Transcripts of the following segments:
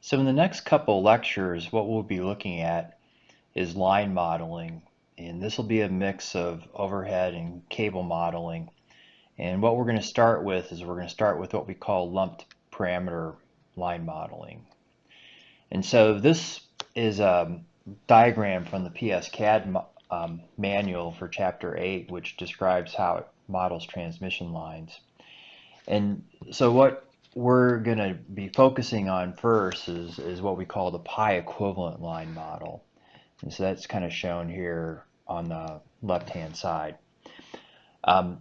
So in the next couple lectures, what we'll be looking at is line modeling, and this will be a mix of overhead and cable modeling. And what we're going to start with is we're going to start with what we call lumped parameter line modeling. And so this is a diagram from the PSCAD manual for Chapter 8, which describes how it models transmission lines. And so what we're going to be focusing on first is what we call the pi equivalent line model. And so that's kind of shown here on the left-hand side.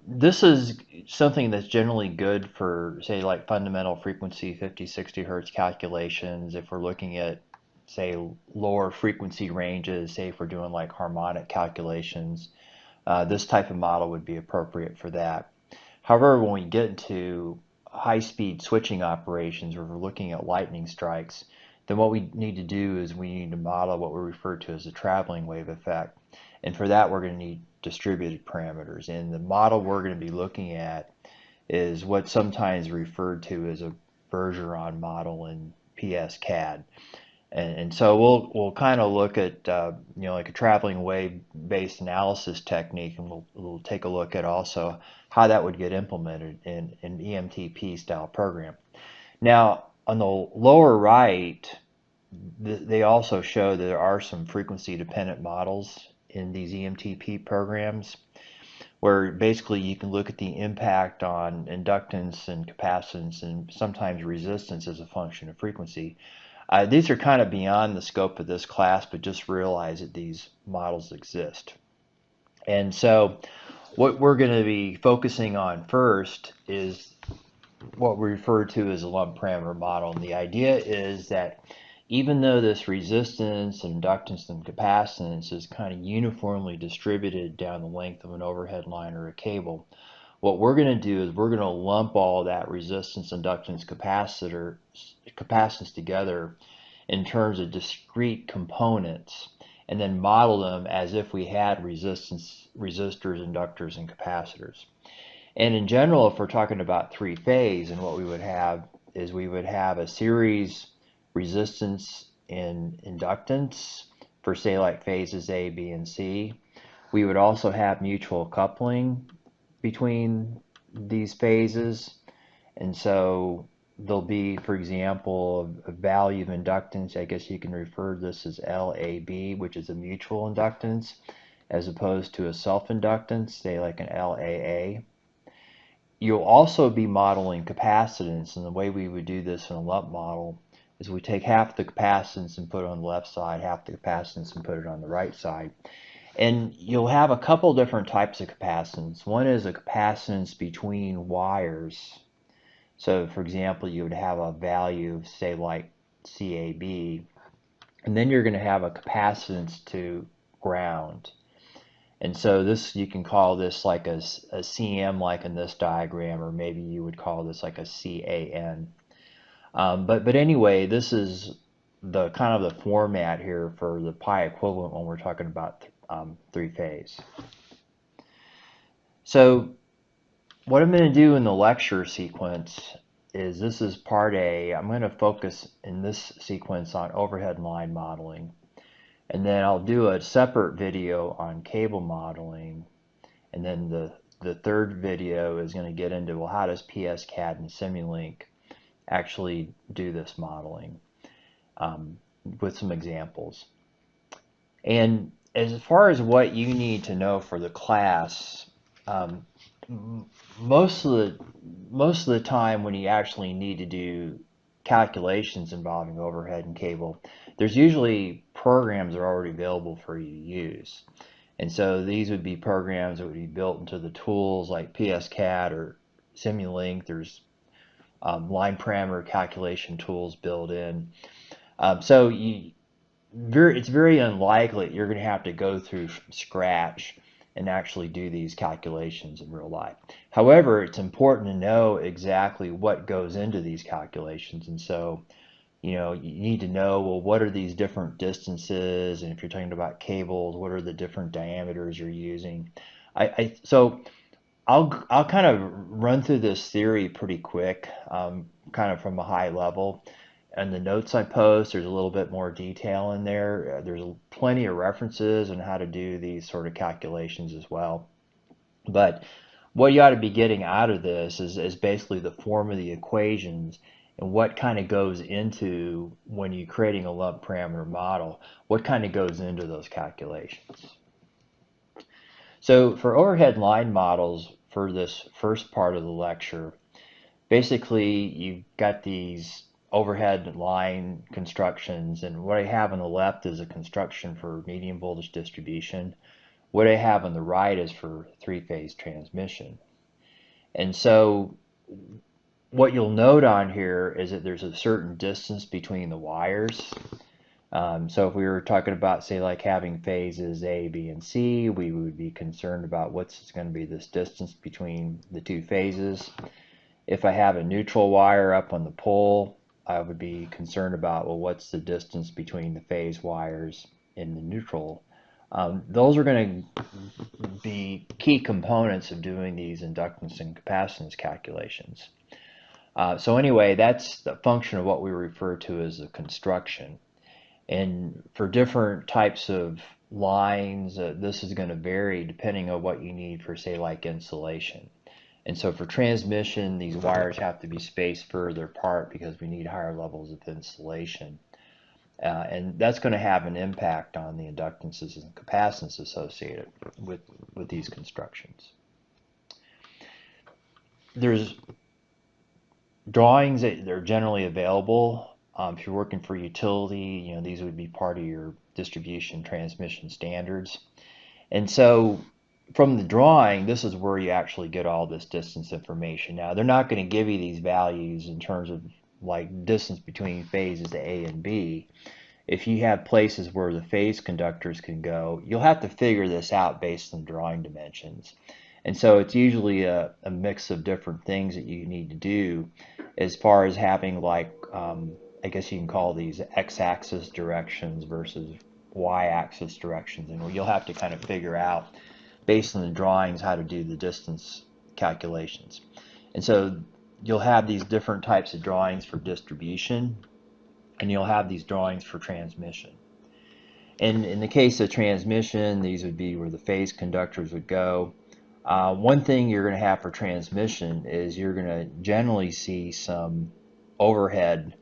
This is something that's generally good for, say, like fundamental frequency 50, 60 hertz calculations. If we're looking at, say, lower frequency ranges, say if we're doing like harmonic calculations, this type of model would be appropriate for that. However, when we get into high-speed switching operations where we're looking at lightning strikes, then what we need to do is we need to model what we refer to as a traveling wave effect. And for that, we're going to need distributed parameters. And the model we're going to be looking at is what's sometimes referred to as a Bergeron model in PSCAD. And so we'll kind of look at like a traveling wave based analysis technique, and we'll take a look at also how that would get implemented in an EMTP style program. Now on the lower right, they also show that there are some frequency dependent models in these EMTP programs, where basically you can look at the impact on inductance and capacitance and sometimes resistance as a function of frequency. These are kind of beyond the scope of this class, but just realize that these models exist. And so what we're going to be focusing on first is what we refer to as a lump parameter model. And the idea is that even though this resistance, inductance, and capacitance is kind of uniformly distributed down the length of an overhead line or a cable, what we're going to do is we're going to lump all that resistance, inductance, capacitance together in terms of discrete components, and then model them as if we had resistors, inductors, and capacitors. And in general, if we're talking about three-phase, and what we would have is we would have a series resistance and inductance for, say, like phases A, B, and C. We would also have mutual coupling between these phases. And so there'll be, for example, a value of inductance. I guess you can refer to this as LAB, which is a mutual inductance, as opposed to a self-inductance, say like an LAA. You'll also be modeling capacitance, and the way we would do this in a lump model is we take half the capacitance and put it on the left side, half the capacitance and put it on the right side. And you'll have a couple different types of capacitance. One is a capacitance between wires. So for example, you would have a value of, say, like CAB, and then you're going to have a capacitance to ground. And so this, you can call this like a CM, like in this diagram, or maybe you would call this like a CAN. But anyway, this is the kind of the format here for the pi equivalent when we're talking about three-phase. So what I'm going to do in the lecture sequence is, this is part A. I'm going to focus in this sequence on overhead line modeling. And then I'll do a separate video on cable modeling. And then the third video is going to get into, well, how does PSCAD and Simulink actually do this modeling with some examples. And as far as what you need to know for the class, most of the time when you actually need to do calculations involving overhead and cable, there's usually programs that are already available for you to use. And so these would be programs that would be built into the tools like PSCAD or Simulink. There's line parameter calculation tools built in. So it's very unlikely you're going to have to go through from scratch and actually do these calculations in real life. However, it's important to know exactly what goes into these calculations. And so, you need to know, well, what are these different distances? And if you're talking about cables, what are the different diameters you're using? So I'll kind of run through this theory pretty quick, kind of from a high level. And the notes I post, there's a little bit more detail in there. There's plenty of references on how to do these sort of calculations as well. But what you ought to be getting out of this is basically the form of the equations and what kind of goes into when you're creating a lump parameter model, what kind of goes into those calculations. So for overhead line models for this first part of the lecture, basically you've got these overhead line constructions, and what I have on the left is a construction for medium voltage distribution. What I have on the right is for three-phase transmission. And so what you'll note on here is that there's a certain distance between the wires. So if we were talking about, say, like having phases A, B, and C, we would be concerned about what's going to be this distance between the two phases. If I have a neutral wire up on the pole, I would be concerned about, well, what's the distance between the phase wires in the neutral. Those are going to be key components of doing these inductance and capacitance calculations. So anyway, that's the function of what we refer to as a construction. And for different types of lines, this is going to vary depending on what you need for, say, like insulation. And so for transmission, these wires have to be spaced further apart because we need higher levels of insulation. And that's going to have an impact on the inductances and capacitance associated with these constructions. There's drawings that are generally available. If you're working for utility, these would be part of your distribution transmission standards. And so from the drawing, this is where you actually get all this distance information. Now, they're not going to give you these values in terms of like distance between phases A and B. If you have places where the phase conductors can go, you'll have to figure this out based on drawing dimensions. And so it's usually a mix of different things that you need to do as far as having like, I guess you can call these x-axis directions versus y-axis directions. And you'll have to kind of figure out based on the drawings how to do the distance calculations. And so you'll have these different types of drawings for distribution, and you'll have these drawings for transmission. And in the case of transmission, these would be where the phase conductors would go. One thing you're going to have for transmission is you're going to generally see some overhead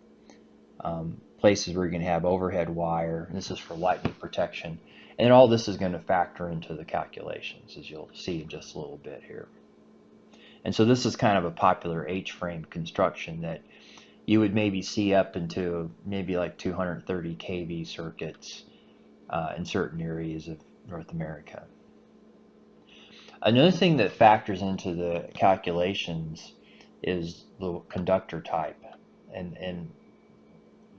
places where you're going to have overhead wire. And this is for lightning protection. And all this is going to factor into the calculations, as you'll see in just a little bit here. And so this is kind of a popular H-frame construction that you would maybe see up into maybe like 230 kV circuits in certain areas of North America. Another thing that factors into the calculations is the conductor type. And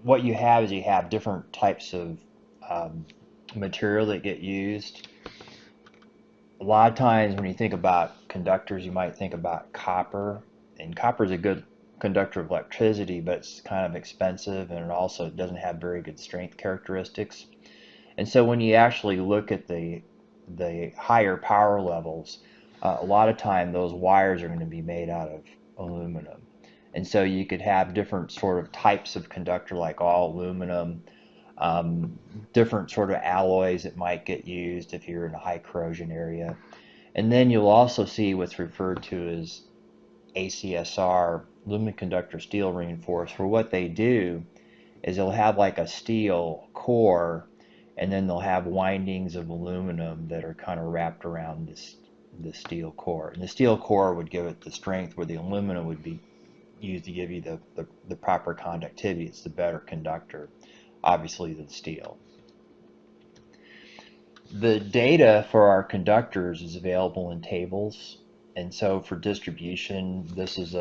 what you have is you have different types of material that get used. A lot of times when you think about conductors, you might think about copper. And copper is a good conductor of electricity, but it's kind of expensive, and it also doesn't have very good strength characteristics. And so when you actually look at the higher power levels, a lot of time those wires are going to be made out of aluminum. And so you could have different sort of types of conductor, like all aluminum, different sort of alloys that might get used if you're in a high corrosion area. And then you'll also see what's referred to as ACSR, aluminum conductor steel reinforced, where what they do is they'll have like a steel core, and then they'll have windings of aluminum that are kind of wrapped around this steel core. And the steel core would give it the strength, where the aluminum would be used to give you the proper conductivity. It's the better conductor, obviously, than steel. The data for our conductors is available in tables. And so for distribution, this is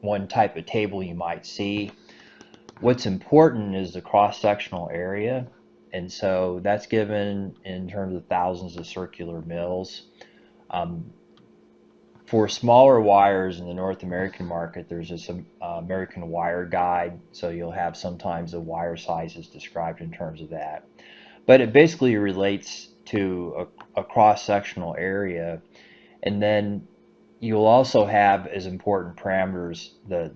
one type of table you might see. What's important is the cross-sectional area. And so that's given in terms of thousands of circular mils. For smaller wires in the North American market, there's this American Wire Guide, so you'll have sometimes the wire sizes described in terms of that. But it basically relates to a cross-sectional area, and then You'll also have as important parameters the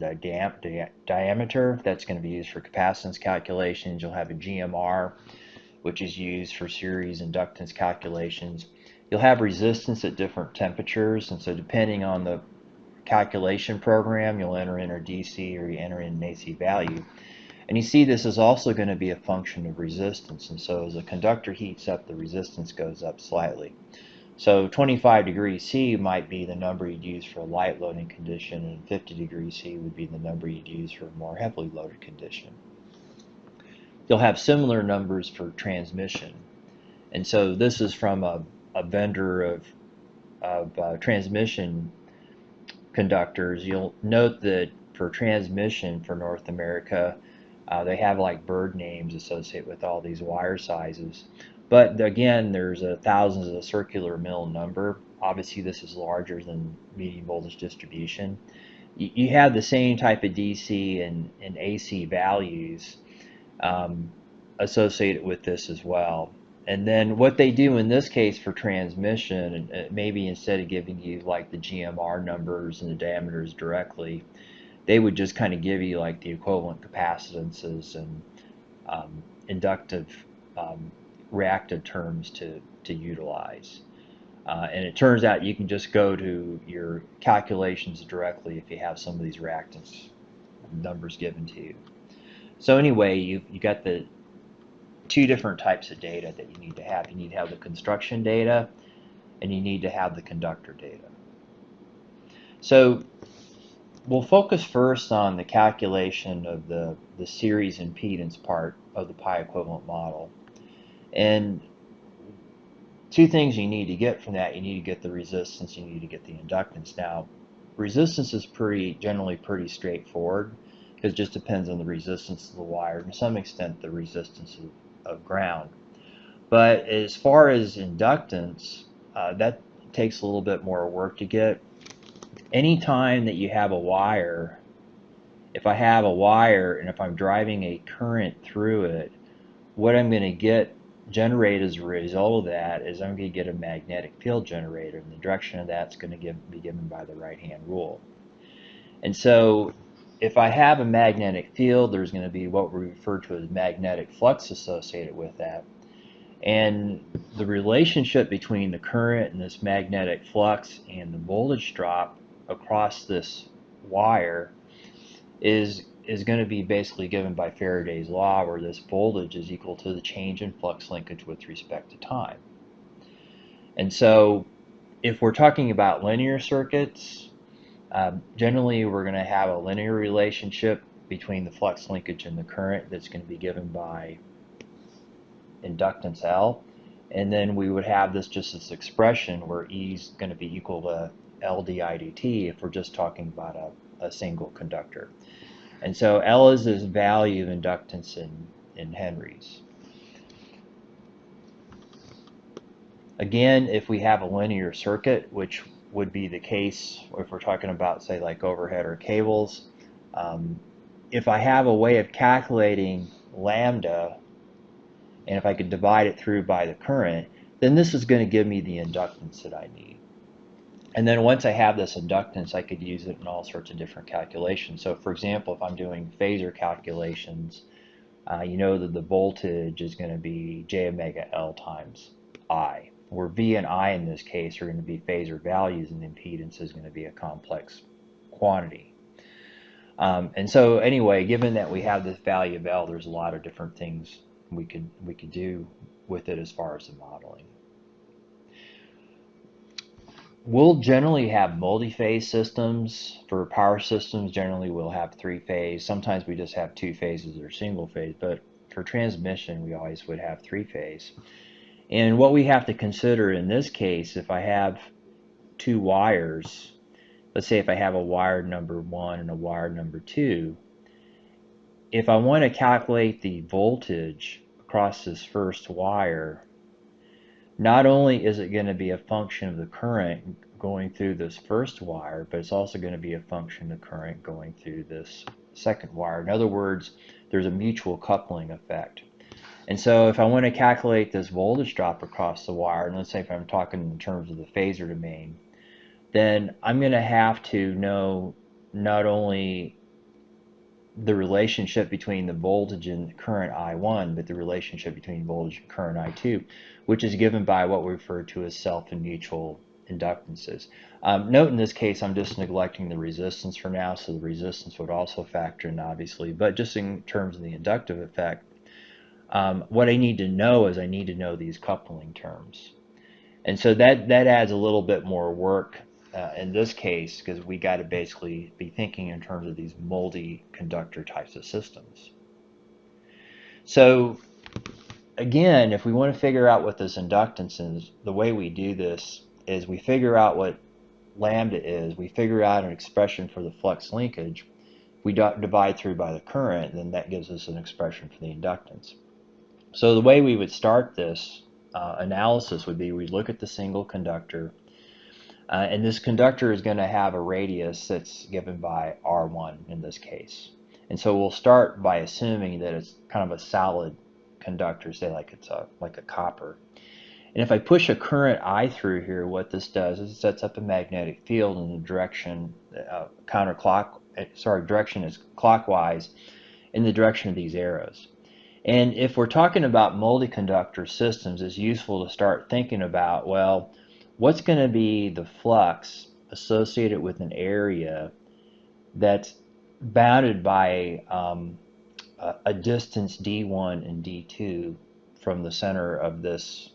diameter that's going to be used for capacitance calculations. You'll have a GMR, which is used for series inductance calculations. You'll have resistance at different temperatures, and so depending on the calculation program, you'll enter in a DC or you enter in an AC value. And you see this is also going to be a function of resistance, and so as a conductor heats up, the resistance goes up slightly. So 25 degrees C might be the number you'd use for a light loading condition, and 50 degrees C would be the number you'd use for a more heavily loaded condition. You'll have similar numbers for transmission. And so this is from a vendor of transmission conductors. You'll note that for transmission for North America, they have like bird names associated with all these wire sizes. But again, there's thousands of circular mill number. Obviously, this is larger than medium voltage distribution. You have the same type of DC and AC values associated with this as well. And then what they do in this case for transmission, maybe instead of giving you like the GMR numbers and the diameters directly, they would just kind of give you like the equivalent capacitances and inductive reactive terms to utilize. And it turns out you can just go to your calculations directly if you have some of these reactance numbers given to you. So anyway, you got the two different types of data that you need to have. You need to have the construction data, and you need to have the conductor data. So we'll focus first on the calculation of the series impedance part of the pi equivalent model. And two things you need to get from that: you need to get the resistance, you need to get the inductance. Now, resistance is generally pretty straightforward, because it just depends on the resistance of the wire, and to some extent the resistance of ground. But as far as inductance, that takes a little bit more work to get. Anytime that you have a wire, if I have a wire and if I'm driving a current through it, what I'm going to generate as a result of that is I'm going to get a magnetic field generator, and the direction of that's going to be given by the right-hand rule. And so if I have a magnetic field, there's going to be what we refer to as magnetic flux associated with that. And the relationship between the current and this magnetic flux and the voltage drop across this wire is going to be basically given by Faraday's law, where this voltage is equal to the change in flux linkage with respect to time. And so if we're talking about linear circuits, generally we're going to have a linear relationship between the flux linkage and the current that's going to be given by inductance L. And then we would have this expression where E is going to be equal to L di dt if we're just talking about a single conductor. And so L is this value of inductance in henries. Again, if we have a linear circuit, which would be the case if we're talking about, say, like overhead or cables, if I have a way of calculating lambda, and if I could divide it through by the current, then this is going to give me the inductance that I need. And then once I have this inductance, I could use it in all sorts of different calculations. So for example, if I'm doing phasor calculations, you know that the voltage is going to be J omega L times I, where V and I in this case are going to be phasor values, and the impedance is going to be a complex quantity. And so anyway, given that we have this value of L, there's a lot of different things we could do with it as far as the modeling. We'll generally have multi-phase systems. For power systems, generally we'll have three-phase. Sometimes we just have two phases or single phase, but for transmission we always would have three-phase. And what we have to consider in this case, if I have two wires, let's say if I have a wire number 1 and a wire number 2, if I want to calculate the voltage across this first wire, not only is it going to be a function of the current going through this first wire, but it's also going to be a function of the current going through this second wire. In other words, there's a mutual coupling effect. And so if I want to calculate this voltage drop across the wire, and let's say if I'm talking in terms of the phasor domain, then I'm going to have to know not only the relationship between the voltage and current I1, but the relationship between voltage and current I2, which is given by what we refer to as self and mutual inductances. Note in this case, I'm just neglecting the resistance for now, so the resistance would also factor in, obviously, but just in terms of the inductive effect, what I need to know is I need to know these coupling terms. And so that adds a little bit more work in this case, because we got to basically be thinking in terms of these multi-conductor types of systems. So again, if we want to figure out what this inductance is, the way we do this is we figure out what lambda is, we figure out an expression for the flux linkage, we divide through by the current, and then that gives us an expression for the inductance. So the way we would start this analysis would be we look at the single conductor, and this conductor is going to have a radius that's given by R1 in this case. And so we'll start by assuming that it's kind of a solid conductor, say like it's like a copper. And if I push a current I through here, what this does is it sets up a magnetic field in the direction direction is clockwise in the direction of these arrows. And if we're talking about multi-conductor systems, it's useful to start thinking about, well, what's going to be the flux associated with an area that's bounded by a distance d1 and d2 from the center of this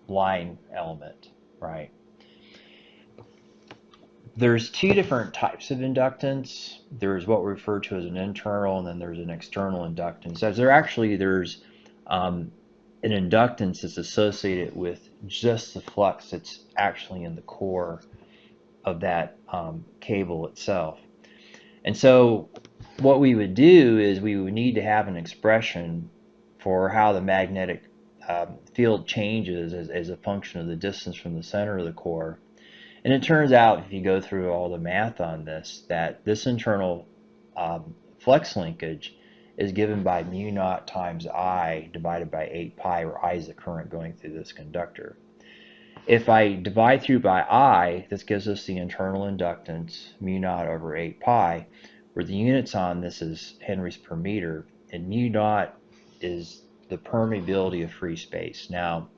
line element, right? There's two different types of inductance. There's what we refer to as an internal, and then there's an external inductance. There's an inductance that's associated with just the flux that's actually in the core of that cable itself. And so what we would do is we would need to have an expression for how the magnetic field changes as a function of the distance from the center of the core. And it turns out, if you go through all the math on this, that this internal flux linkage is given by mu naught times I divided by 8 pi, where I is the current going through this conductor. If I divide through by I, this gives us the internal inductance, mu naught over 8 pi, where the units on this is henries per meter, and mu naught is the permeability of free space. Now,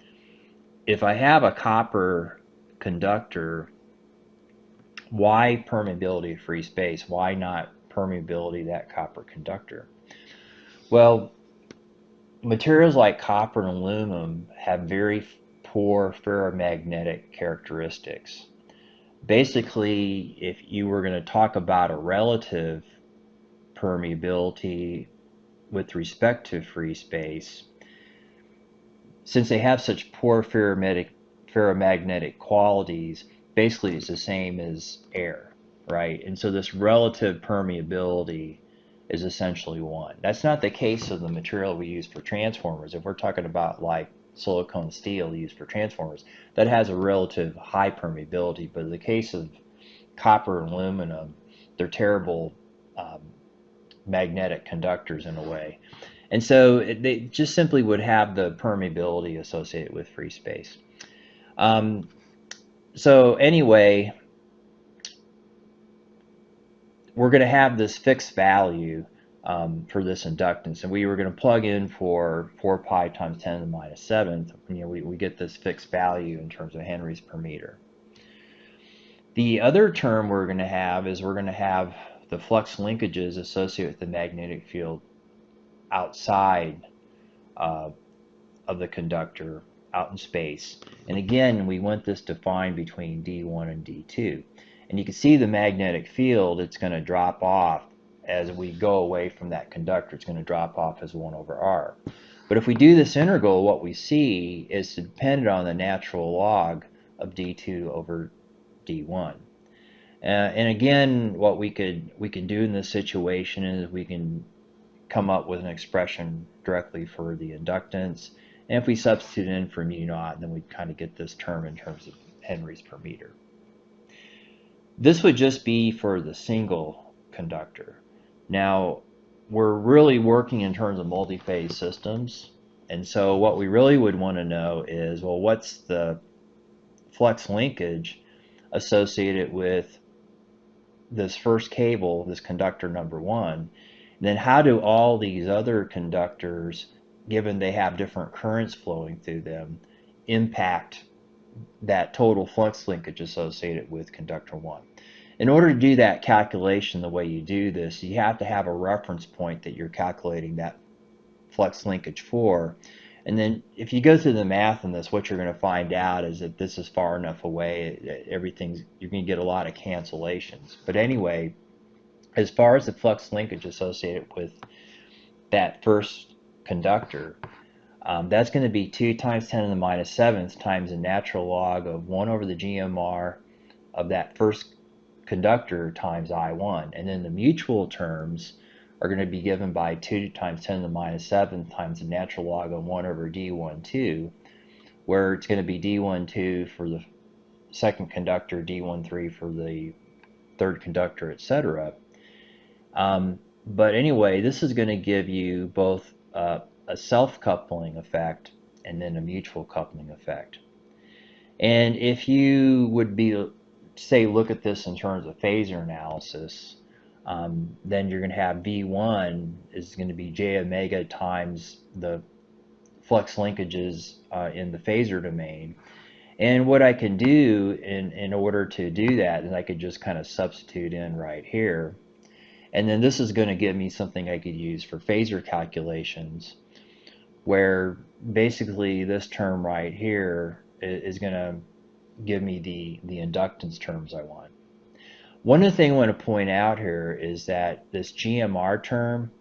if I have a copper conductor, why permeability of free space? Why not permeability of that copper conductor? Well, materials like copper and aluminum have very poor ferromagnetic characteristics. Basically, if you were going to talk about a relative permeability with respect to free space, since they have such poor ferromagnetic qualities, basically it's the same as air, right? And so this relative permeability is essentially 1. That's not the case of the material we use for transformers. If we're talking about like silicone steel used for transformers, that has a relative high permeability, but in the case of copper and aluminum, they're terrible magnetic conductors in a way. And so they just simply would have the permeability associated with free space. So anyway, we're going to have this fixed value for this inductance, and we were going to plug in for 4 pi times 10 to the minus 7th. We get this fixed value in terms of henries per meter. The other term we're going to have is we're going to have the flux linkages associated with the magnetic field outside of the conductor, out in space. And again, we want this defined between D1 and D2. And you can see the magnetic field, it's going to drop off as we go away from that conductor. It's going to drop off as 1 over R. But if we do this integral, what we see is dependent on the natural log of D2 over D1. And again, what we can do in this situation is we can come up with an expression directly for the inductance. And if we substitute in for mu naught, then we kind of get this term in terms of henries per meter. This would just be for the single conductor. Now, we're really working in terms of multi-phase systems. And so what we really would want to know is, well, what's the flux linkage associated with this first cable, this conductor number one, then how do all these other conductors, given they have different currents flowing through them, impact that total flux linkage associated with conductor one? In order to do that calculation the way you do this, you have to have a reference point that you're calculating that flux linkage for. And then if you go through the math on this, what you're going to find out is that this is far enough away, you're going to get a lot of cancellations. But anyway, as far as the flux linkage associated with that first conductor, that's going to be 2 times 10 to the minus 7th times the natural log of 1 over the GMR of that first conductor times I1. And then the mutual terms are going to be given by 2 times 10 to the minus 7th times the natural log of 1 over D12, where it's going to be D12 for the second conductor, D13 for the third conductor, etc. But anyway, this is going to give you both a self-coupling effect and then a mutual coupling effect. And if you would say look at this in terms of phasor analysis, then you're going to have V1 is going to be j omega times the flux linkages in the phasor domain. And what I can do in order to do that is I could just kind of substitute in right here. And then this is going to give me something I could use for phasor calculations, where basically this term right here is going to give me the inductance terms I want. One of the things I want to point out here is that this GMR term,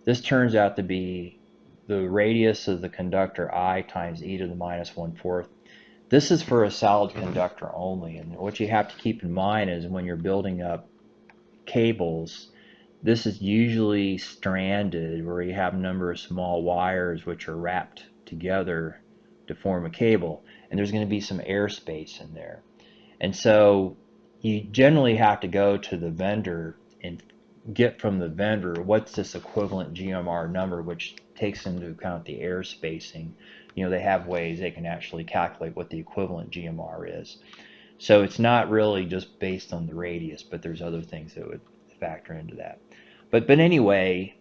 this turns out to be the radius of the conductor I times e to the minus 1/4. This is for a solid conductor only, and what you have to keep in mind is when you're building up cables, this is usually stranded, where you have a number of small wires which are wrapped together to form a cable, and there's going to be some airspace in there. And so you generally have to go to the vendor and get from the vendor what's this equivalent GMR number, which takes into account the air spacing. You know, they have ways they can actually calculate what the equivalent GMR is. So it's not really just based on the radius, but there's other things that would factor into that. But anyway,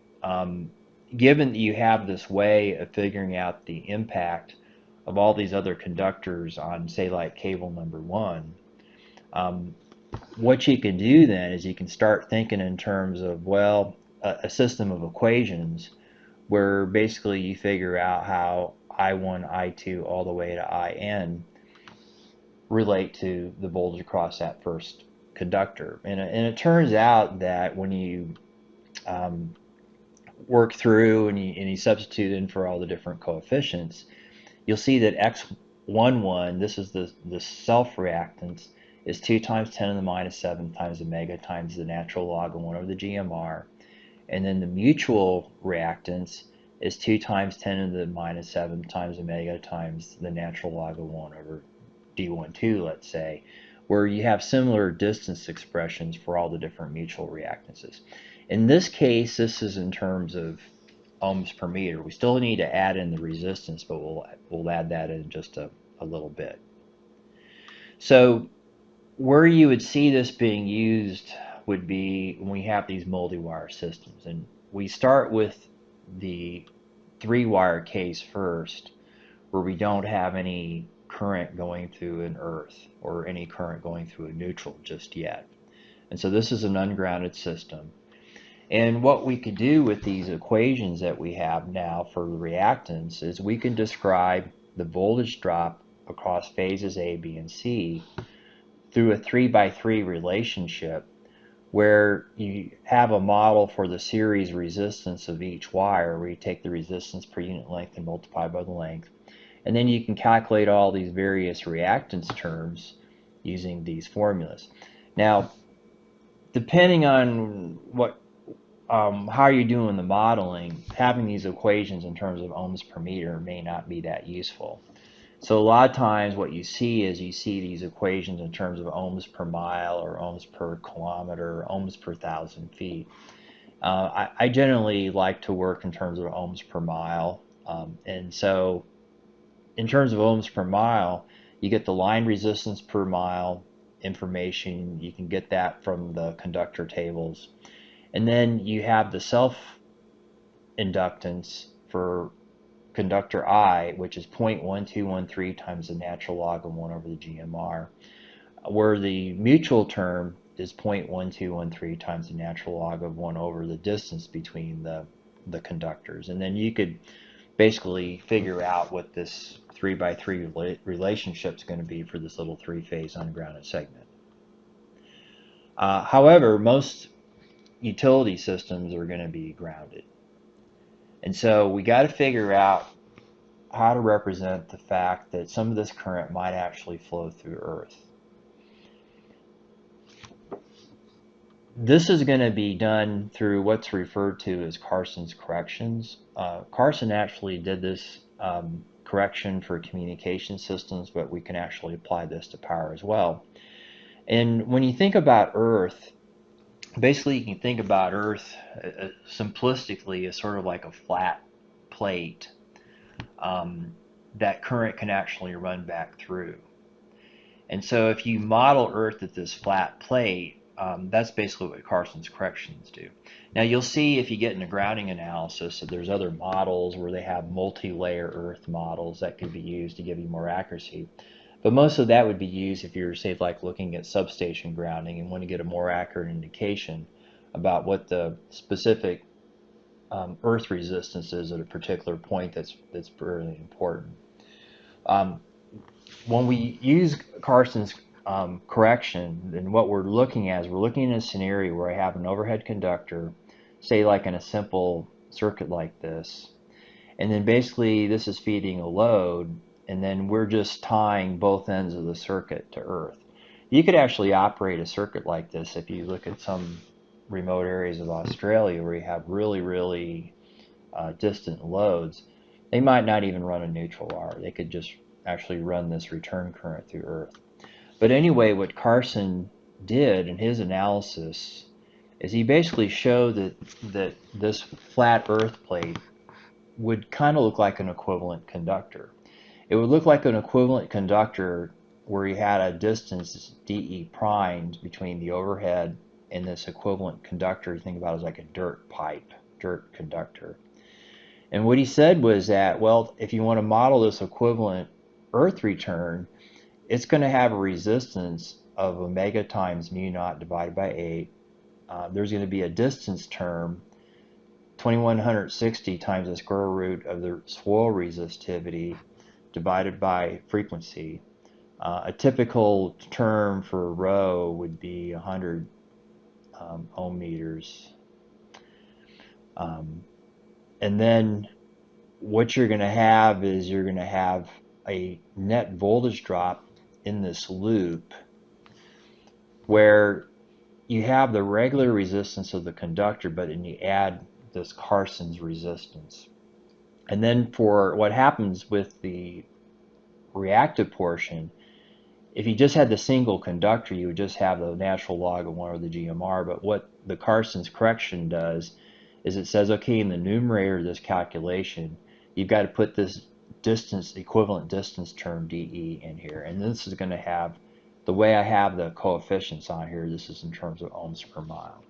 given that you have this way of figuring out the impact of all these other conductors on, say, like cable number one, what you can do then is you can start thinking in terms of, well, a system of equations where basically you figure out how I1, I2, all the way to IN relate to the voltage across that first conductor. And it turns out that when you work through and you substitute in for all the different coefficients, you'll see that X11, this is the self-reactance, is 2 times 10 to the minus 7 times omega times the natural log of 1 over the GMR. And then the mutual reactance is 2 times 10 to the minus 7 times omega times the natural log of 1 over D12, let's say, where you have similar distance expressions for all the different mutual reactances. In this case, this is in terms of ohms per meter. We still need to add in the resistance, but we'll add that in just a little bit. So where you would see this being used would be when we have these multi-wire systems. And we start with the 3-wire case first, where we don't have any current going through an earth or any current going through a neutral just yet. And so this is an ungrounded system. And what we could do with these equations that we have now for the reactance is we can describe the voltage drop across phases A, B, and C through a 3x3 relationship, where you have a model for the series resistance of each wire, where you take the resistance per unit length and multiply by the length. And then you can calculate all these various reactance terms using these formulas. Now, depending on how you're doing the modeling, having these equations in terms of ohms per meter may not be that useful. So a lot of times what you see is these equations in terms of ohms per mile or ohms per kilometer or ohms per 1,000 feet. I generally like to work in terms of ohms per mile. And so in terms of ohms per mile, you get the line resistance per mile information. You can get that from the conductor tables. And then you have the self-inductance for conductor I, which is 0.1213 times the natural log of 1 over the GMR, where the mutual term is 0.1213 times the natural log of 1 over the distance between the conductors. And then you could basically figure out what this 3x3 relationship is going to be for this little three-phase ungrounded segment. However, most utility systems are going to be grounded. And so we got to figure out how to represent the fact that some of this current might actually flow through Earth. This is going to be done through what's referred to as Carson's corrections. Carson actually did this correction for communication systems, but we can actually apply this to power as well. And when you think about Earth, basically you can think about Earth simplistically as sort of like a flat plate that current can actually run back through. And so if you model Earth at this flat plate, that's basically what Carson's corrections do. Now you'll see if you get into grounding analysis that there's other models where they have multi-layer Earth models that could be used to give you more accuracy. But most of that would be used if you're, say, like looking at substation grounding and want to get a more accurate indication about what the specific Earth resistance is at a particular point that's really important. When we use Carson's correction, and what we're looking at is we're looking at a scenario where I have an overhead conductor, say like in a simple circuit like this, and then basically this is feeding a load, and then we're just tying both ends of the circuit to Earth. You could actually operate a circuit like this if you look at some remote areas of Australia where you have really distant loads. They might not even run a neutral wire. They could just actually run this return current through Earth. But anyway, what Carson did in his analysis is he basically showed that this flat Earth plate would kind of look like an equivalent conductor. It would look like an equivalent conductor where you had a distance dE primed between the overhead and this equivalent conductor. Think about it as like a dirt pipe, dirt conductor. And what he said was that, well, if you want to model this equivalent Earth return, it's going to have a resistance of omega times mu naught divided by 8. There's going to be a distance term, 2160 times the square root of the swirl resistivity divided by frequency. A typical term for rho would be 100 ohm meters. And then what you're going to have is you're going to have a net voltage drop in this loop where you have the regular resistance of the conductor, but then you add this Carson's resistance. And then for what happens with the reactive portion, if you just had the single conductor, you would just have the natural log of 1 over the GMR. But what the Carson's correction does is it says, okay, in the numerator of this calculation, you've got to put this distance, equivalent distance term dE in here. And this is going to have, the way I have the coefficients on here, this is in terms of ohms per mile.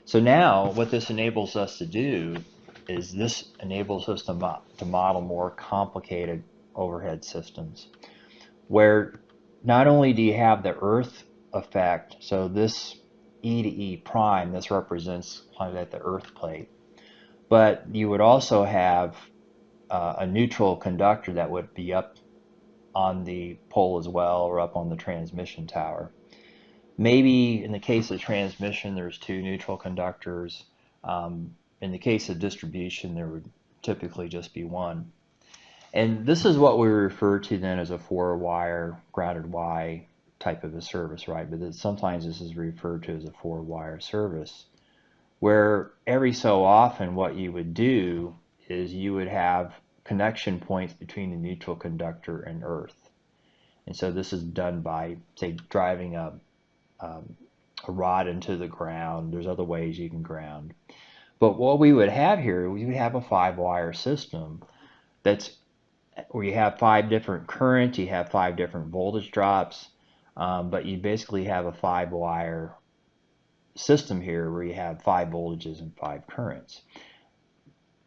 So now what this enables us to do is this enables us to model more complicated overhead systems, where not only do you have the Earth effect, so this E to E prime, this represents kind of the Earth plate, but you would also have a neutral conductor that would be up on the pole as well, or up on the transmission tower. Maybe in the case of transmission, there's 2 neutral conductors. In the case of distribution, there would typically just be 1. And this is what we refer to then as a 4-wire grounded Y type of a service, right? But sometimes this is referred to as a 4-wire service, where every so often what you would do is you would have connection points between the neutral conductor and Earth. And so this is done by, say, driving a rod into the ground. There's other ways you can ground. But what we would have here, we would have a 5-wire system that's where you have 5 different currents, you have 5 different voltage drops. but you basically have a 5-wire system here where you have 5 voltages and 5 currents.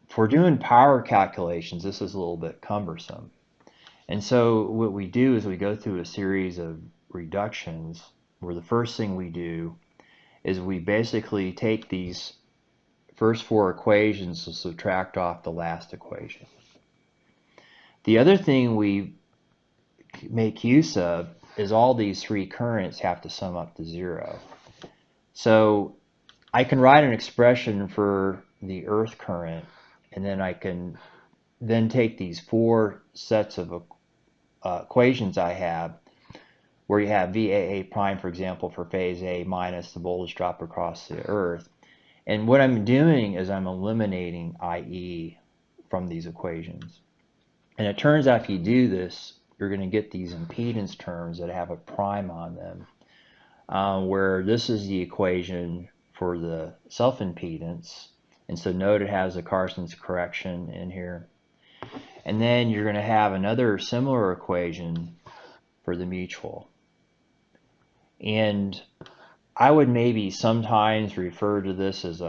For doing power calculations, this is a little bit cumbersome. And so what we do is we go through a series of reductions where the first thing we do is we basically take these first 4 equations to subtract off the last equation. The other thing we make use of is all these 3 currents have to sum up to 0. So I can write an expression for the earth current, and then I can then take these 4 sets of equations I have, where you have VAA prime, for example, for phase A minus the voltage drop across the earth. And what I'm doing is I'm eliminating IE from these equations. And it turns out if you do this, you're going to get these impedance terms that have a prime on them, where this is the equation for the self-impedance. And so note it has a Carson's correction in here. And then you're going to have another similar equation for the mutual. And I would maybe sometimes refer to this as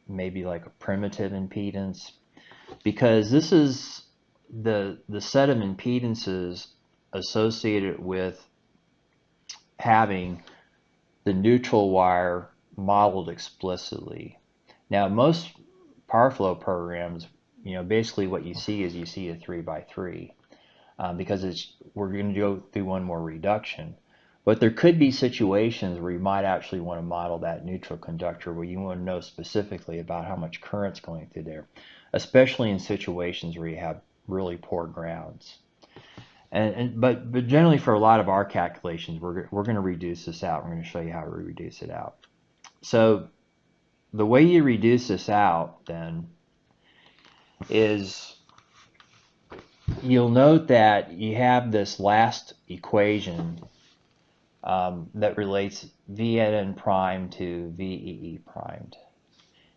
maybe like a primitive impedance, because this is the set of impedances associated with having the neutral wire modeled explicitly. Now, most power flow programs, basically what you see is you see a 3x3, because we're going to go through one more reduction. But there could be situations where you might actually want to model that neutral conductor where you want to know specifically about how much current's going through there, especially in situations where you have really poor grounds. But generally for a lot of our calculations, we're going to reduce this out. We're going to show you how we reduce it out. So the way you reduce this out then is you'll note that you have this last equation that relates VNN prime to VEE primed.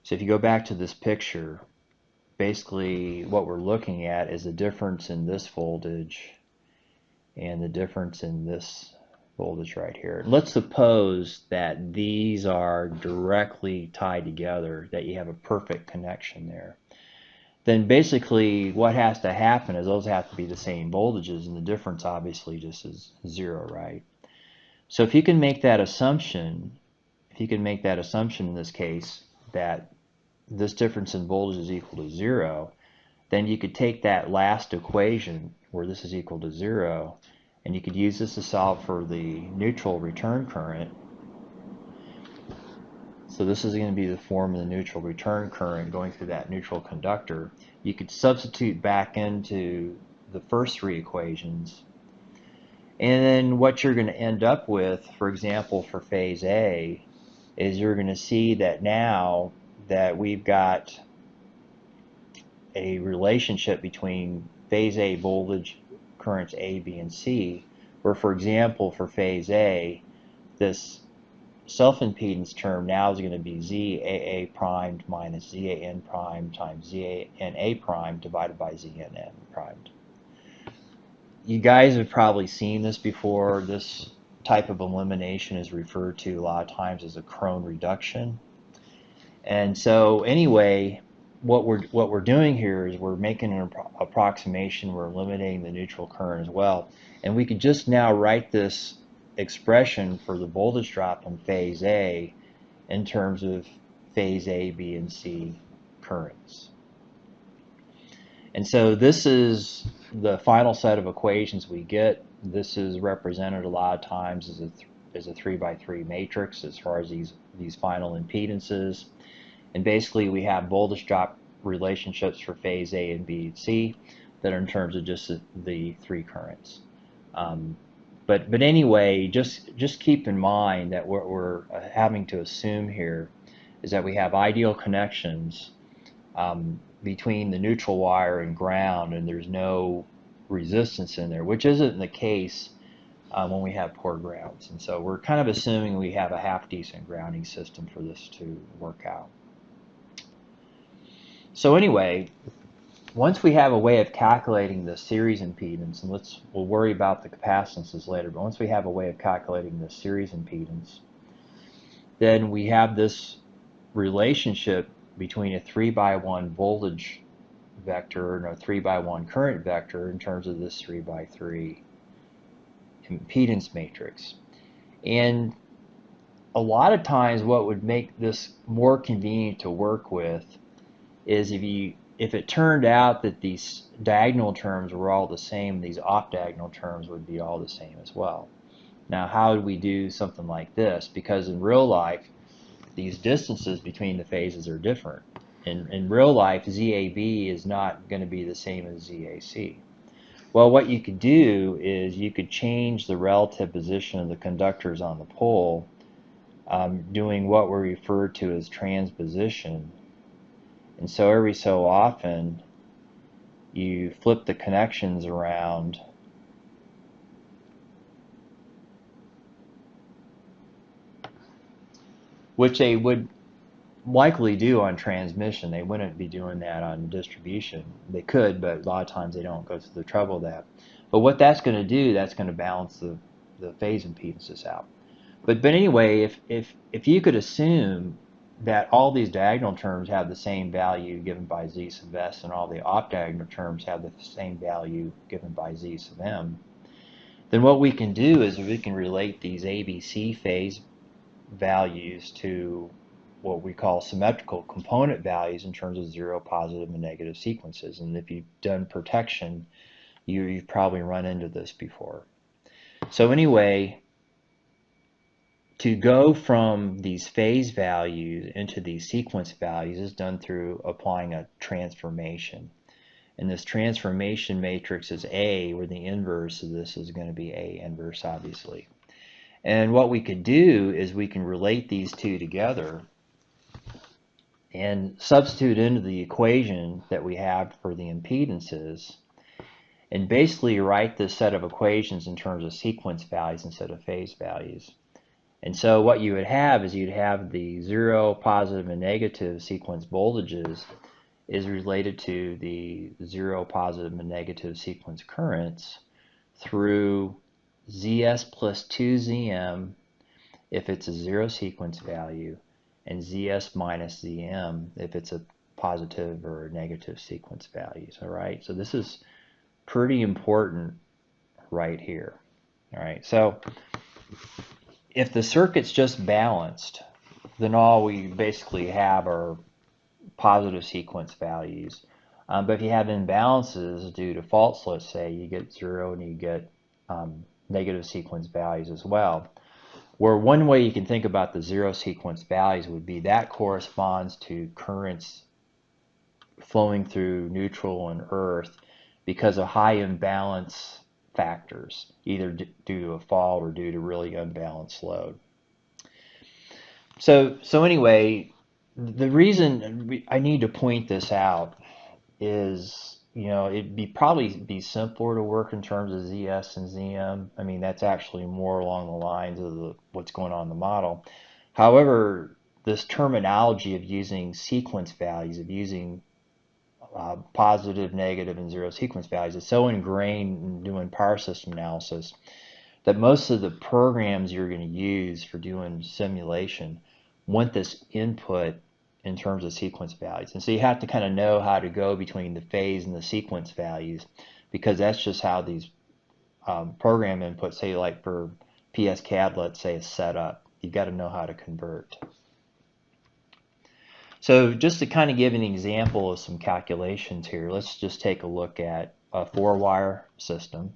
So if you go back to this picture, basically what we're looking at is the difference in this voltage and the difference in this voltage right here. Let's suppose that these are directly tied together, that you have a perfect connection there. Then basically what has to happen is those have to be the same voltages, and the difference obviously just is 0, right? So if you can make that assumption, in this case, that this difference in voltage is equal to 0, then you could take that last equation where this is equal to 0, and you could use this to solve for the neutral return current. So this is going to be the form of the neutral return current going through that neutral conductor. You could substitute back into the first 3 equations. And then what you're going to end up with, for example, for phase A, is you're going to see that now that we've got a relationship between phase A voltage currents A, B, and C, where, for example, for phase A, this self-impedance term now is going to be ZAA primed minus ZAN primed times ZANA primed divided by ZNN primed. You guys have probably seen this before. This type of elimination is referred to a lot of times as a Krone reduction. And so anyway, what we're doing here is we're making an approximation. We're eliminating the neutral current as well. And we could just now write this expression for the voltage drop in phase A in terms of phase A, B, and C currents. And so this is the final set of equations we get. This is represented a lot of times as a 3x3 matrix as far as these final impedances. And basically we have voltage drop relationships for phase A and B and C that are in terms of just the 3 currents. But anyway, just keep in mind that what we're having to assume here is that we have ideal connections between the neutral wire and ground, and there's no resistance in there, which isn't the case when we have poor grounds. And so we're kind of assuming we have a half-decent grounding system for this to work out. So anyway, once we have a way of calculating the series impedance, and we'll worry about the capacitances later, but once we have a way of calculating the series impedance, then we have this relationship between a 3x1 voltage vector and a 3x1 current vector in terms of this 3x3 impedance matrix. And a lot of times what would make this more convenient to work with is if it turned out that these diagonal terms were all the same, these off-diagonal terms would be all the same as well. Now, how would we do something like this? Because in real life, these distances between the phases are different. In real life, ZAB is not going to be the same as ZAC. Well, what you could do is you could change the relative position of the conductors on the pole, doing what we refer to as transposition. And so every so often, you flip the connections around which they would likely do on transmission. They wouldn't be doing that on distribution. They could, but a lot of times they don't go through the trouble of that. But what that's going to do, that's going to balance the phase impedances out. But anyway, if you could assume that all these diagonal terms have the same value given by Z sub S, and all the off-diagonal terms have the same value given by Z sub M, then what we can do is we can relate these ABC phase values to what we call symmetrical component values in terms of zero, positive, and negative sequences. And if you've done protection, you've probably run into this before. So anyway, to go from these phase values into these sequence values is done through applying a transformation. And this transformation matrix is A, where the inverse of this is going to be A inverse, obviously. And what we could do is we can relate these two together and substitute into the equation that we have for the impedances, and basically write this set of equations in terms of sequence values instead of phase values. And so what you would have is you'd have the zero, positive, and negative sequence voltages is related to the zero, positive, and negative sequence currents through ZS plus 2ZM if it's a zero sequence value, and ZS minus ZM if it's a positive or a negative sequence values. All right, so this is pretty important right here. All right, so if the circuit's just balanced, then all we basically have are positive sequence values. But if you have imbalances due to faults, let's say, you get zero and you get negative sequence values as well. Where one way you can think about the zero sequence values would be that corresponds to currents flowing through neutral and earth because of high imbalance factors, either due to a fault or due to really unbalanced load. So anyway, the reason I need to point this out is, it'd probably be simpler to work in terms of ZS and ZM. I mean, that's actually more along the lines of what's going on in the model. However, this terminology of using sequence values, of using positive, negative, and zero sequence values is so ingrained in doing power system analysis that most of the programs you're going to use for doing simulation want this input in terms of sequence values. And so you have to kind of know how to go between the phase and the sequence values, because that's just how these program inputs, say like for PSCAD, let's say, is set up. You've got to know how to convert. So just to kind of give an example of some calculations here, let's just take a look at a 4-wire system.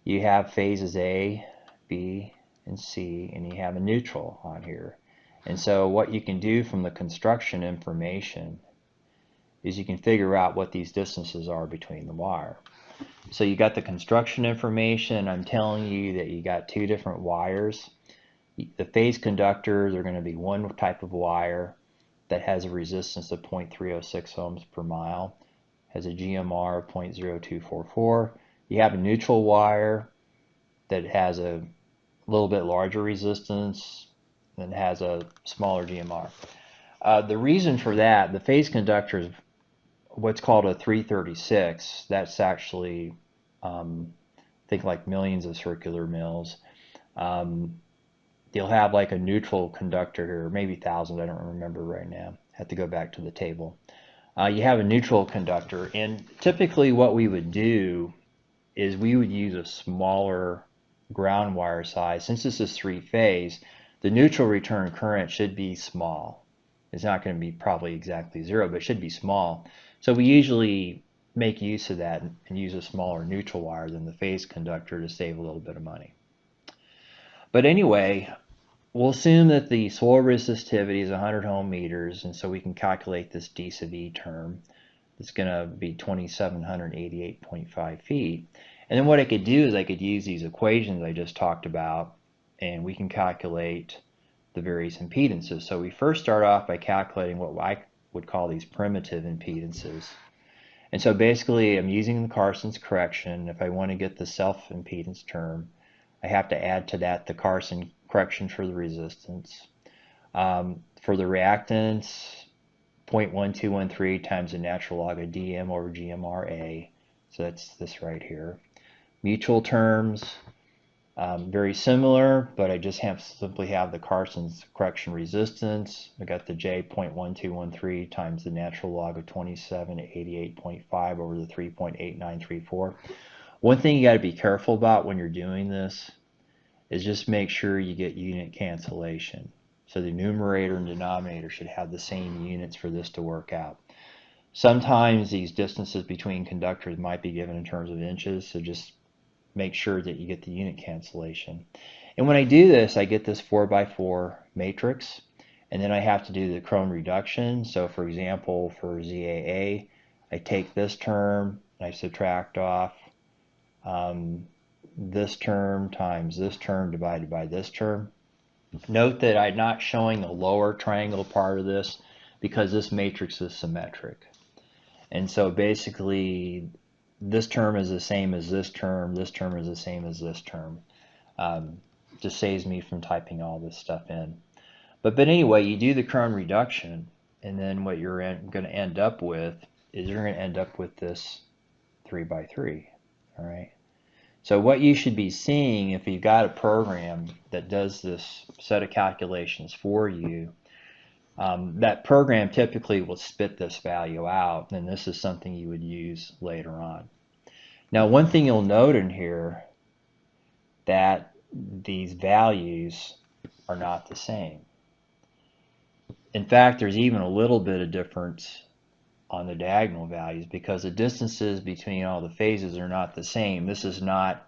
You have phases A, B, and C, and you have a neutral on here. And so what you can do from the construction information is you can figure out what these distances are between the wire. So you got the construction information. I'm telling you that you got two different wires. The phase conductors are going to be one type of wire that has a resistance of 0.306 ohms per mile, has a GMR of 0.0244. You have a neutral wire that has a little bit larger resistance and has a smaller GMR. The reason for that, the phase conductors what's called a 336. That's actually, think like millions of circular mills. You'll have like a neutral conductor here, maybe thousands, I don't remember right now. Have to go back to the table. You have a neutral conductor, and typically what we would do is we would use a smaller ground wire size. Since this is three-phase, the neutral return current should be small. It's not going to be probably exactly zero, but it should be small. So we usually make use of that and use a smaller neutral wire than the phase conductor to save a little bit of money. But anyway, we'll assume that the soil resistivity is 100 ohm meters, and so we can calculate this d sub e term. It's going to be 2,788.5 feet. And then what I could do is I could use these equations I just talked about, and we can calculate the various impedances. So we first start off by calculating what I would call these primitive impedances. And so basically I'm using the Carson's correction. If I want to get the self-impedance term, I have to add to that the Carson correction for the resistance. For the reactance, 0.1213 times the natural log of dm over gmRA. So that's this right here. Mutual terms, very similar, but I just simply have the Carson's correction resistance. I got the J 0.1213 times the natural log of 2788.5 over the 3.8934. One thing you got to be careful about when you're doing this is just make sure you get unit cancellation. So the numerator and denominator should have the same units for this to work out. Sometimes these distances between conductors might be given in terms of inches, so just make sure that you get the unit cancellation. And when I do this, I get this 4x4 matrix, and then I have to do the Cron reduction. So for example, for ZAA, I take this term, and I subtract off this term times this term divided by this term. Note that I'm not showing the lower triangle part of this because this matrix is symmetric. And so basically this term is the same as this term is the same as this term. Just saves me from typing all this stuff in. But anyway, you do the Cron reduction, and then what you're going to end up with is you're going to end up with this 3x3. All right. So what you should be seeing if you've got a program that does this set of calculations for you, that program typically will spit this value out, and this is something you would use later on. Now, one thing you'll note in here that these values are not the same. In fact, there's even a little bit of difference on the diagonal values because the distances between all the phases are not the same. This is not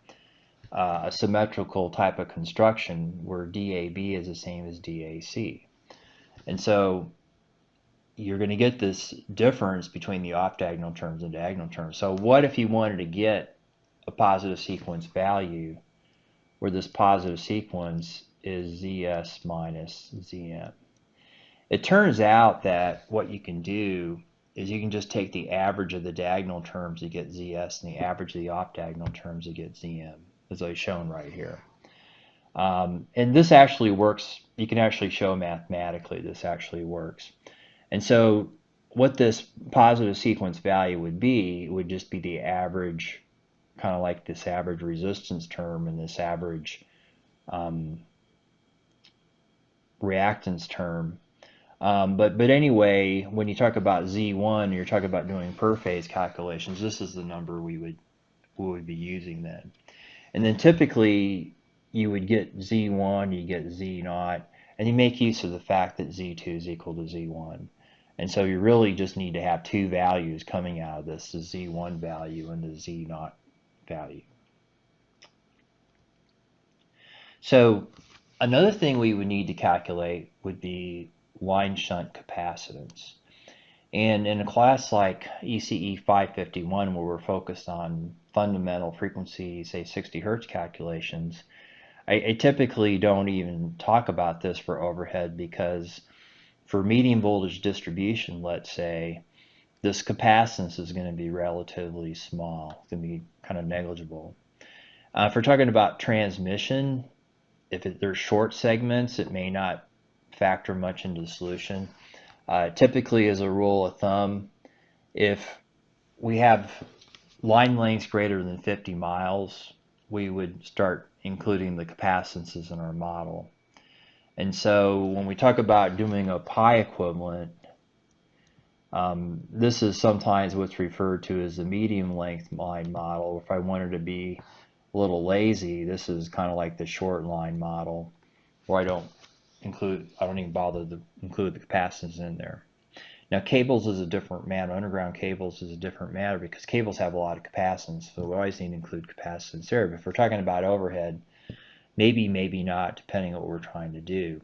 a symmetrical type of construction where DAB is the same as DAC. And so you're going to get this difference between the off-diagonal terms and diagonal terms. So what if you wanted to get a positive sequence value where this positive sequence is ZS minus ZM? It turns out that what you can do is you can just take the average of the diagonal terms to get ZS and the average of the off-diagonal terms to get ZM, as I've shown right here. And this actually works. You can actually show mathematically this actually works. And so what this positive sequence value would just be the average, kind of like this average resistance term and this average reactance term. But anyway, when you talk about Z1, you're talking about doing per phase calculations. This is the number we would be using then. And then typically you would get Z1, you get Z0, and you make use of the fact that Z2 is equal to Z1. And so you really just need to have two values coming out of this, the Z1 value and the Z0 value. So another thing we would need to calculate would be line shunt capacitance. And in a class like ECE 551, where we're focused on fundamental frequency, say 60 Hertz calculations, I typically don't even talk about this for overhead because for medium voltage distribution, let's say, this capacitance is going to be relatively small. It's going to be kind of negligible. If we're talking about transmission, if there's short segments, it may not factor much into the solution. Typically, as a rule of thumb, If we have line lengths greater than 50 miles, we would start including the capacitances in our model. And so when we talk about doing a pi equivalent, this is sometimes what's referred to as the medium length line model. If I wanted to be a little lazy, this is kind of like the short line model, where I don't even bother to include the capacitance in there. Now cables is a different matter. Underground cables is a different matter because cables have a lot of capacitance, so we always need to include capacitance there. But if we're talking about overhead, maybe, maybe not, depending on what we're trying to do.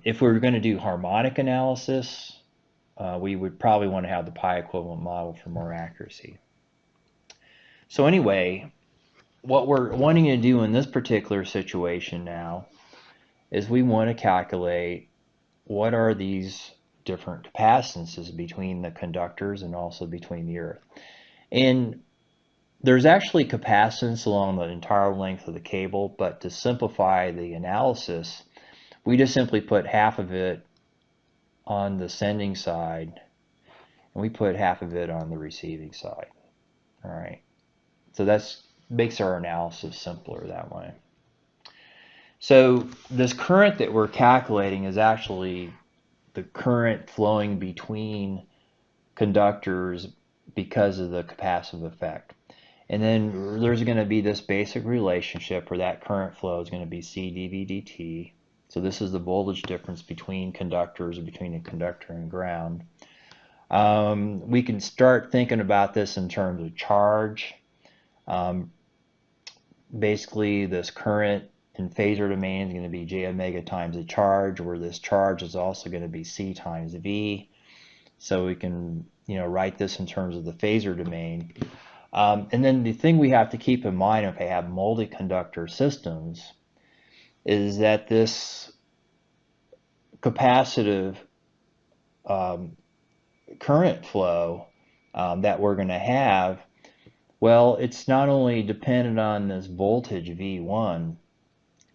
If we were going to do harmonic analysis, we would probably want to have the pi equivalent model for more accuracy. So anyway, what we're wanting to do in this particular situation now is we want to calculate what are these different capacitances between the conductors and also between the earth. And there's actually capacitance along the entire length of the cable, but to simplify the analysis, we just simply put half of it on the sending side and we put half of it on the receiving side. All right, so that makes our analysis simpler that way. So this current that we're calculating is actually the current flowing between conductors because of the capacitive effect. And then there's going to be this basic relationship where that current flow is going to be C dV dt. So this is the voltage difference between conductors, or between a conductor and ground. We can start thinking about this in terms of charge. Basically, this current in phasor domain is going to be j omega times the charge, where this charge is also going to be C times V. So we can, write this in terms of the phasor domain. And then the thing we have to keep in mind if I have multi-conductor systems is that this capacitive current flow that we're going to have, well, it's not only dependent on this voltage V1,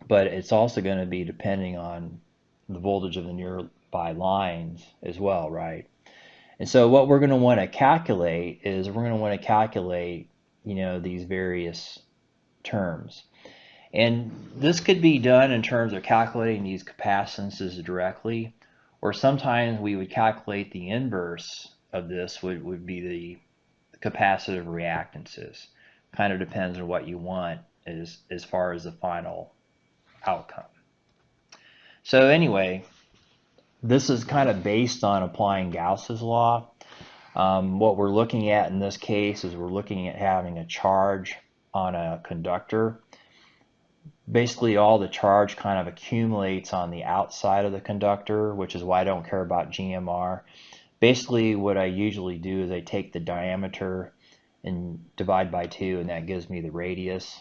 but it's also going to be depending on the voltage of the nearby lines as well, right? And so what we're going to want to calculate is these various terms. And this could be done in terms of calculating these capacitances directly, or sometimes we would calculate the inverse of this would be the capacitive reactances. Kind of depends on what you want as far as the final outcome. So anyway, this is kind of based on applying Gauss's law. What we're looking at in this case is we're looking at having a charge on a conductor. Basically, all the charge kind of accumulates on the outside of the conductor, which is why I don't care about GMR. Basically, what I usually do is I take the diameter and divide by 2, and that gives me the radius.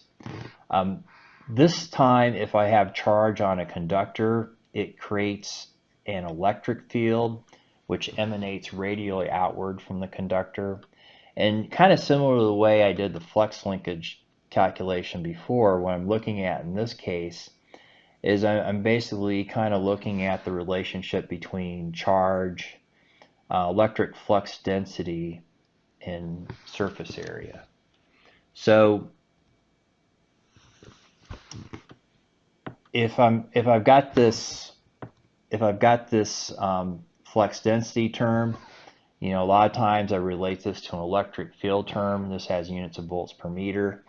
This time, if I have charge on a conductor, it creates an electric field which emanates radially outward from the conductor. And kind of similar to the way I did the flux linkage calculation before, what I'm looking at in this case is I'm basically kind of looking at the relationship between charge, electric flux density, and surface area. So if I've got this flux density term, a lot of times I relate this to an electric field term. This has units of volts per meter.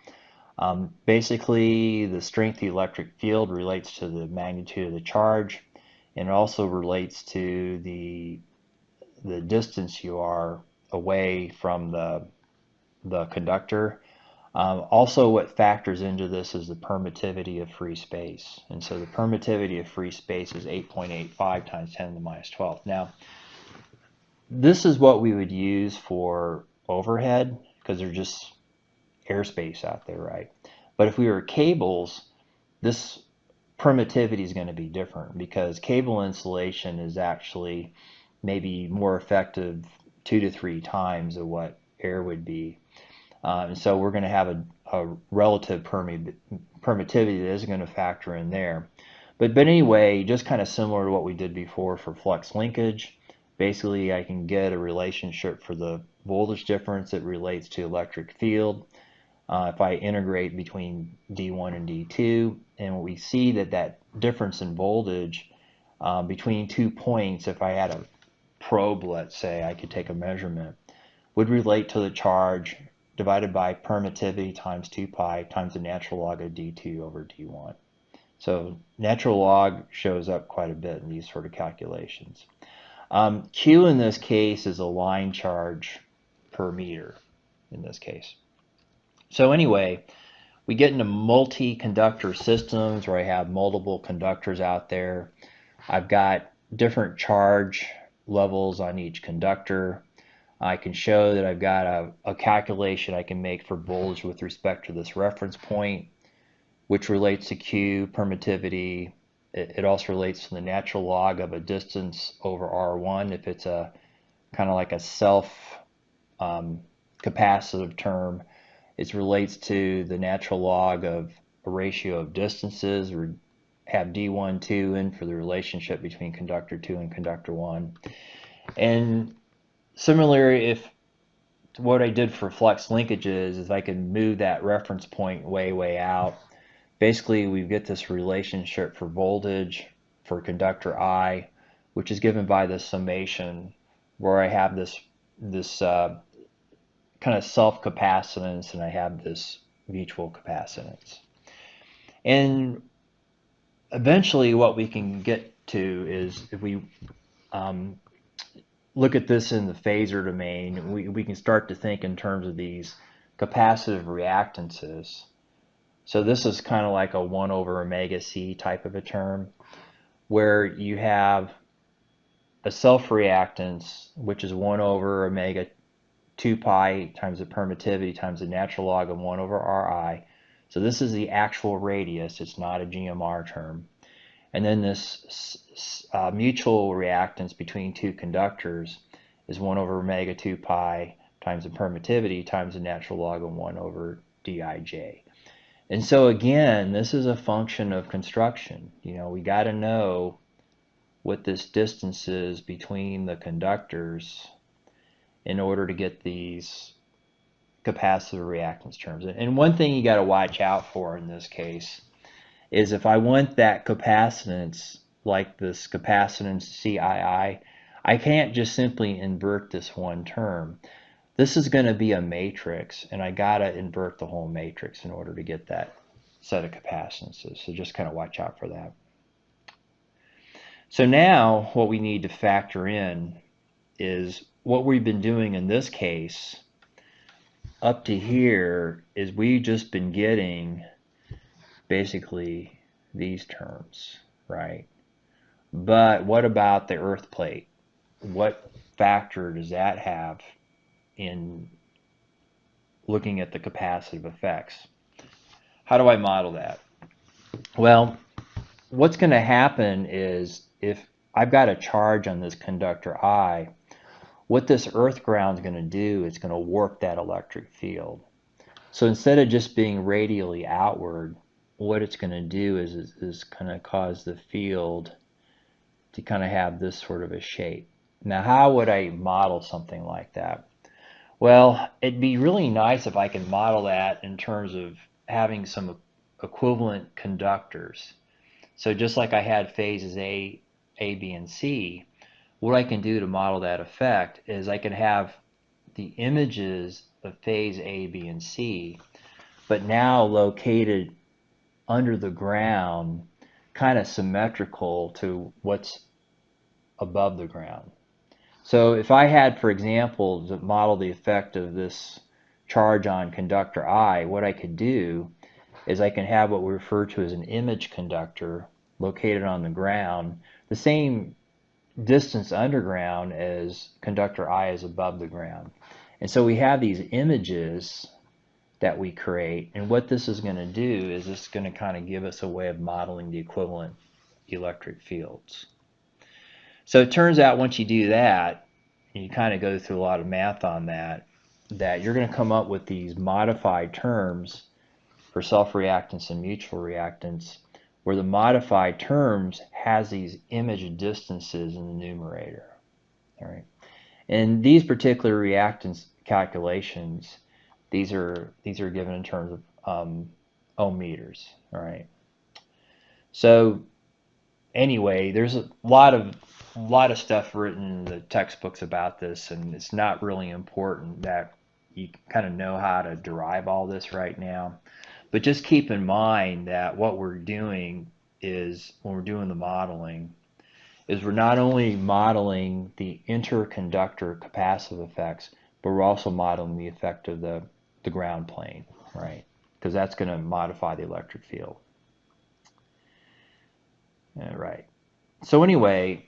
Basically, the strength of the electric field relates to the magnitude of the charge, and it also relates to the distance you are away from the conductor. Also, what factors into this is the permittivity of free space. And so the permittivity of free space is 8.85 times 10 to the minus 12. Now, this is what we would use for overhead because there's just airspace out there, right? But if we were cables, this permittivity is going to be different because cable insulation is actually maybe more effective 2 to 3 times of what air would be. And so we're going to have a relative permittivity that isn't going to factor in there. But anyway, just kind of similar to what we did before for flux linkage, Basically, I can get a relationship for the voltage difference that relates to electric field. If I integrate between D1 and D2, and we see that that difference in voltage between 2 points, if I had a probe, let's say, I could take a measurement, would relate to the charge divided by permittivity times 2 pi times the natural log of D2 over D1. So natural log shows up quite a bit in these sort of calculations. Q in this case is a line charge per meter in this case. So anyway, we get into multi-conductor systems where I have multiple conductors out there. I've got different charge levels on each conductor. I can show that I've got a calculation I can make for voltage with respect to this reference point, which relates to Q, permittivity. It also relates to the natural log of a distance over R1 if it's a kind of like a self capacitive term. It relates to the natural log of a ratio of distances. We have D1, 2 in for the relationship between conductor 2 and conductor 1. And similarly, if what I did for flux linkages is I can move that reference point way out. Basically, we get this relationship for voltage for conductor I, which is given by this summation where I have this kind of self-capacitance and I have this mutual capacitance. And eventually what we can get to is if we look at this in the phasor domain, we can start to think in terms of these capacitive reactances. So this is kind of like a 1 over omega c type of a term, where you have a self-reactance, which is 1 over omega 2 pi times the permittivity times the natural log of 1 over Ri. So this is the actual radius, it's not a GMR term. And then this mutual reactance between two conductors is 1 over omega 2 pi times the permittivity times the natural log of 1 over Dij. And so again, this is a function of construction. You know, we got to know what this distance is between the conductors in order to get these capacitive reactance terms. And one thing you got to watch out for in this case is if I want that capacitance, like this capacitance CII, I can't just simply invert this one term. This is going to be a matrix, and I got to invert the whole matrix in order to get that set of capacitances. So just kind of watch out for that. So now what we need to factor in is what we've been doing in this case up to here is we've just been getting basically these terms, right? But what about the earth plate? What factor does that have in looking at the capacitive effects? How do I model that? Well, what's going to happen is if I've got a charge on this conductor I, what this earth ground is going to do is going to warp that electric field. So instead of just being radially outward, what it's going to do is kind of cause the field to kind of have this sort of a shape. Now, how would I model something like that? Well, it'd be really nice if I could model that in terms of having some equivalent conductors. So just like I had phases A, B, and C, what I can do to model that effect is I can have the images of phase A, B, and C, but now located under the ground, kind of symmetrical to what's above the ground. So if I had, for example, to model the effect of this charge on conductor I, what I could do is I can have what we refer to as an image conductor located on the ground, the same distance underground as conductor I is above the ground. And so we have these images that we create, and what this is going to do is this is going to kind of give us a way of modeling the equivalent electric fields. So it turns out once you do that, and you kind of go through a lot of math on that, that you're going to come up with these modified terms for self-reactance and mutual reactance, where the modified terms has these image distances in the numerator. All right. And these particular reactance calculations, these are given in terms of ohm meters. All right. So anyway, there's a lot of stuff written in the textbooks about this, and it's not really important that you kind of know how to derive all this right now. But just keep in mind that what we're doing is, when we're doing the modeling, is we're not only modeling the interconductor capacitive effects, but we're also modeling the effect of the ground plane, right? Because that's going to modify the electric field. All right. So anyway,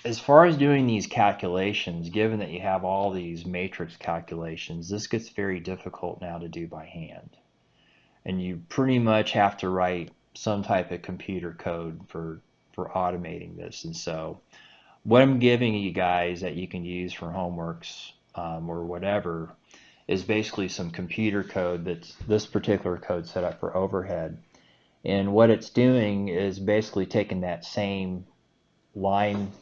as far as doing these calculations, given that you have all these matrix calculations, this gets very difficult now to do by hand. And you pretty much have to write some type of computer code for automating this. And so what I'm giving you guys that you can use for homeworks or whatever is basically some computer code that's this particular code set up for overhead. And what it's doing is basically taking that same line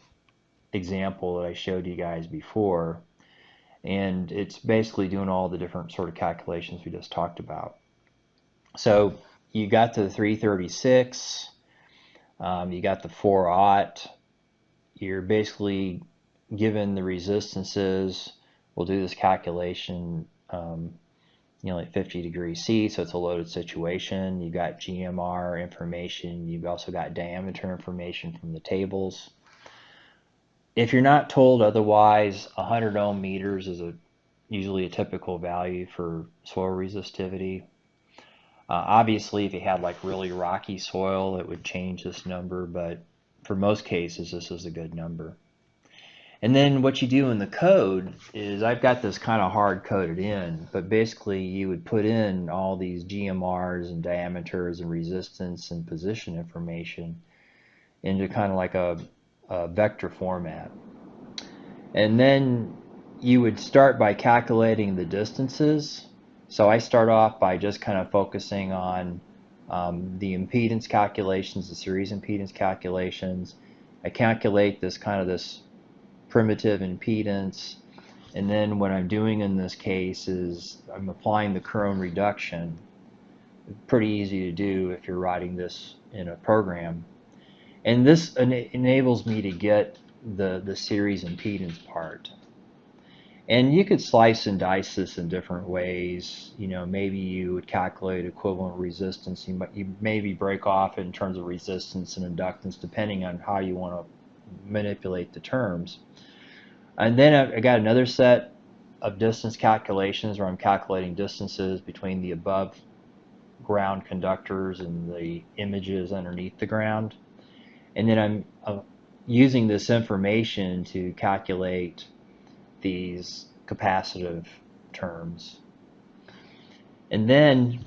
example that I showed you guys before, and it's basically doing all the different sort of calculations we just talked about. So you got the 336, you got the 4-aught, you're basically given the resistances. We'll do this calculation, like 50 degrees C, so it's a loaded situation. You got GMR information, you've also got diameter information from the tables. If you're not told otherwise, 100 ohm meters is usually a typical value for soil resistivity. Obviously, if you had like really rocky soil, it would change this number, but for most cases, this is a good number. And then what you do in the code is, I've got this kind of hard coded in, but basically you would put in all these GMRs and diameters and resistance and position information into kind of like a vector format. And then you would start by calculating the distances. So I start off by just kind of focusing on the impedance calculations, the series impedance calculations. I calculate this primitive impedance, and then what I'm doing in this case is I'm applying the Coulomb reduction. Pretty easy to do if you're writing this in a program. And this enables me to get the series impedance part. And you could slice and dice this in different ways. Maybe you would calculate equivalent resistance. You maybe break off in terms of resistance and inductance, depending on how you want to manipulate the terms. And then I got another set of distance calculations where I'm calculating distances between the above ground conductors and the images underneath the ground. And then I'm using this information to calculate these capacitive terms. And then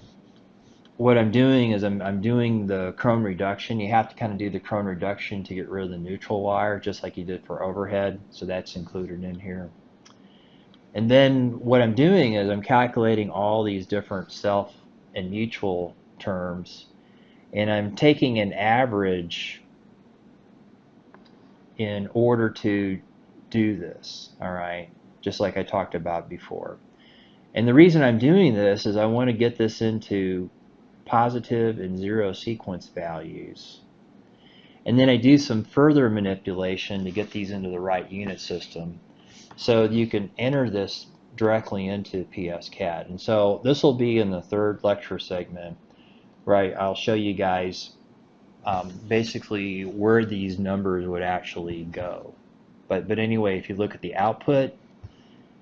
what I'm doing is I'm doing the Coulomb reduction. You have to kind of do the Coulomb reduction to get rid of the neutral wire, just like you did for overhead. So that's included in here. And then what I'm doing is I'm calculating all these different self and mutual terms, and I'm taking an average in order to do this, all right, just like I talked about before. And the reason I'm doing this is I want to get this into positive and zero sequence values. And then I do some further manipulation to get these into the right unit system, so you can enter this directly into PSCAD. And so this will be in the third lecture segment, right? I'll show you guys basically where these numbers would actually go. But anyway, if you look at the output,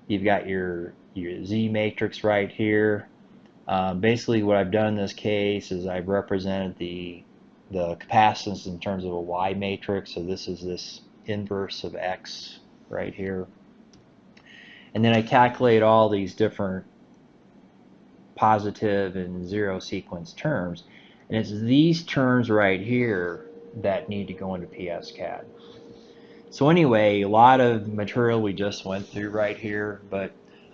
you've got your Z matrix right here. Basically what I've done in this case is I've represented the capacitance in terms of a Y matrix. So this is this inverse of X right here. And then I calculate all these different positive and zero sequence terms. And it's these terms right here that need to go into PSCAD. So anyway, a lot of material we just went through right here, but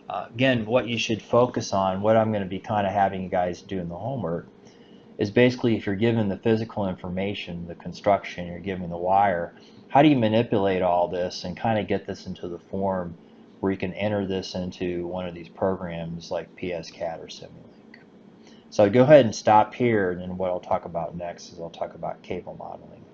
again, what you should focus on, what I'm going to be kind of having you guys do in the homework, is basically if you're given the physical information, the construction, you're given the wire, how do you manipulate all this and kind of get this into the form where you can enter this into one of these programs like PSCAD or Simulink. So go ahead and stop here, and then what I'll talk about next is I'll talk about cable modeling.